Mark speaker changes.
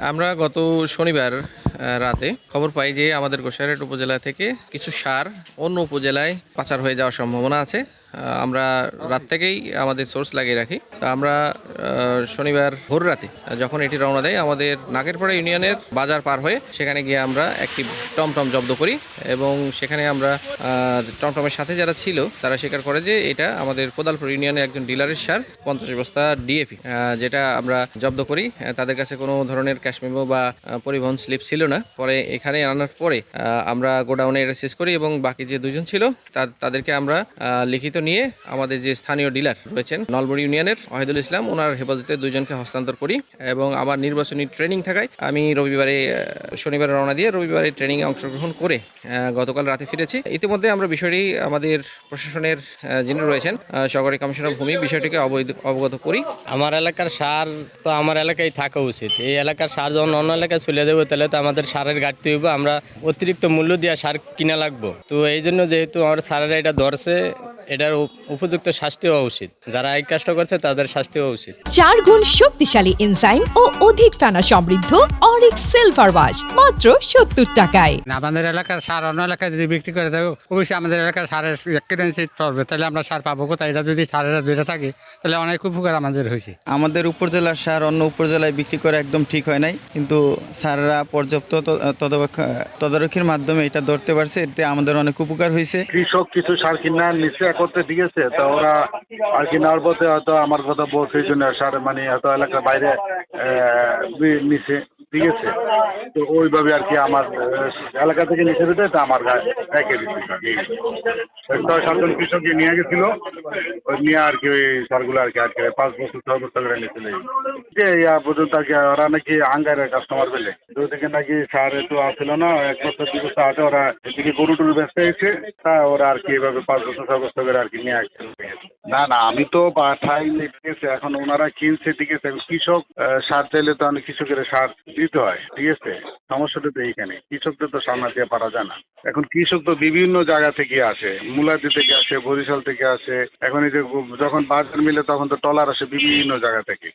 Speaker 1: আমরা গত শনিবার রাতে খবর পাই যে আমাদের গোসাইরহাট উপজেলা থেকে কিছু সার অন্য উপজেলায় পাচার হয়ে যাওয়ার সম্ভাবনা আছে। আমরা রাত থেকেই আমাদের সোর্স লাগিয়ে রাখি। তা আমরা শনিবার ভোর রাতে যখন এটি রওনা দেয়, আমাদের নাগেরপাড়া ইউনিয়নের বাজার পার হয়ে সেখানে গিয়ে আমরা একটি টমটম জব্দ করি এবং সেখানে আমরা টমটমের সাথে যারা ছিল তারা স্বীকার করে যে এটা আমাদের কোদালপুর ইউনিয়নের একজন ডিলারের সার 50 বস্তা ডিএপি, যেটা আমরা জব্দ করি। তাদের কাছে কোনো ধরনের ক্যাশ মেমো বা পরিবহন স্লিপ ছিল না। পরে এখানে আনার পরে আমরা গোডাউনে রেসিস করি এবং বাকি যে দুজন ছিল তাদেরকে আমরা লিখিত নিয়ে আমাদের যে স্থানীয় ডিলার রয়েছেন নলবড়ি ইউনিয়নের ওয়াহিদুল ইসলাম, ওনার হেফাজতে দুজনকে হস্তান্তর করি এবং আমার নির্বাচনী ট্রেনিং থাকায় আমি শনিবারে রওনা দিয়ে রবিবারে ট্রেনিংয়ে অংশগ্রহণ করে গতকাল রাতে ফিরেছি। ইতিমধ্যে আমরা বিষয়টি আমাদের প্রশাসনের যিনি রয়েছেন সহকারী কমিশনার ভূমি বিষয়টিকে অবগত করি।
Speaker 2: আমার এলাকার সার তো আমার এলাকায় থাকা উচিত। এই এলাকার সার যখন অন্য এলাকায় চলে যাবো তাহলে তো আমাদের সারের ঘাটতি হইব, আমরা অতিরিক্ত মূল্য দিয়ে সার কিনা লাগবো। তো এই জন্য যেহেতু আমার সারেরা এটা ধরছে, এটার উপযুক্ত শাস্তি হওয়া উচিত। যারা এই কাজটা করছে তাদের শাস্তি হওয়া উচিত।
Speaker 3: 4 গুণ শক্তিশালী এনজাইম ও অধিক ফেনা সমৃদ্ধ অরিক্স সিলভার ওয়াশ মাত্র 70 টাকায়।
Speaker 4: আমাদের এলাকার সার অন্য এলাকায় যদি বিক্রি করে দেয়, অবশ্যই আমাদের এলাকার সারের কেন্দ্রিক পড়বে, তাহলে আমরা সার পাবো কোথায়? এটা যদি সারেরা দূরে থাকে তাহলে অনেক উপকার আমাদের হয়েছে।
Speaker 5: আমাদের উপজেলার সার অন্য উপজেলায় বিক্রি করা একদম ঠিক হয় নাই, কিন্তু স্যাররা পর্যাপ্ত তদারকির মাধ্যমে এটা ধরতে পারছে, এতে আমাদের অনেক উপকার হয়েছে।
Speaker 6: কৃষক কিছু সার কিনা নিচ্ছে করতে, ঠিক আছে, তো ওরা আর কি নেওয়ার পথে হয়তো আমার কথা বলছে, এই জন্য সার মানে হয়তো এলাকার বাইরে নিচ্ছে, ঠিক আছে। তো ওইভাবে আর কি আমার এলাকা থেকে নিচে দিতে তো আমার গায়ে দিচ্ছে। 6-7 কৃষককে নিয়ে গেছিল, ওই নিয়ে আর কি ওই সারগুলো আর কি 5 বছর 6 বছর করে নিয়েছিল। যে ইয়া পর্যন্ত আর কি ওরা নাকি আঙ্গারের কাস্টমার পেলে দুই থেকে নাকি সার একটু আসছিল না, 1 বছর 2 বছর আগে ওরা এদিকে গরু টরু ব্যস্ত হয়েছে, তা ওরা আর কি এভাবে 5 বছর 6 বছর করে আর কি নিয়ে আসছিল। না না, আমি তো পাঠাইনি, ঠিক আছে, এখন ওনারা কিনছে, ঠিক আছে। কৃষক সার চাইলে তো অনেক কৃষকের সার দিতে হয়, ঠিক আছে। সমস্যাটা তো এইখানে, কৃষকদের তো সামনে দিয়ে পারা যায় না। এখন কৃষক তো বিভিন্ন জায়গা থেকে আসে, মুলাদি থেকে আসে, বরিশাল থেকে আসে। এখন এই যে যখন বাজার মিলে তখন তো ট্রলার আসে বিভিন্ন জায়গা থেকে।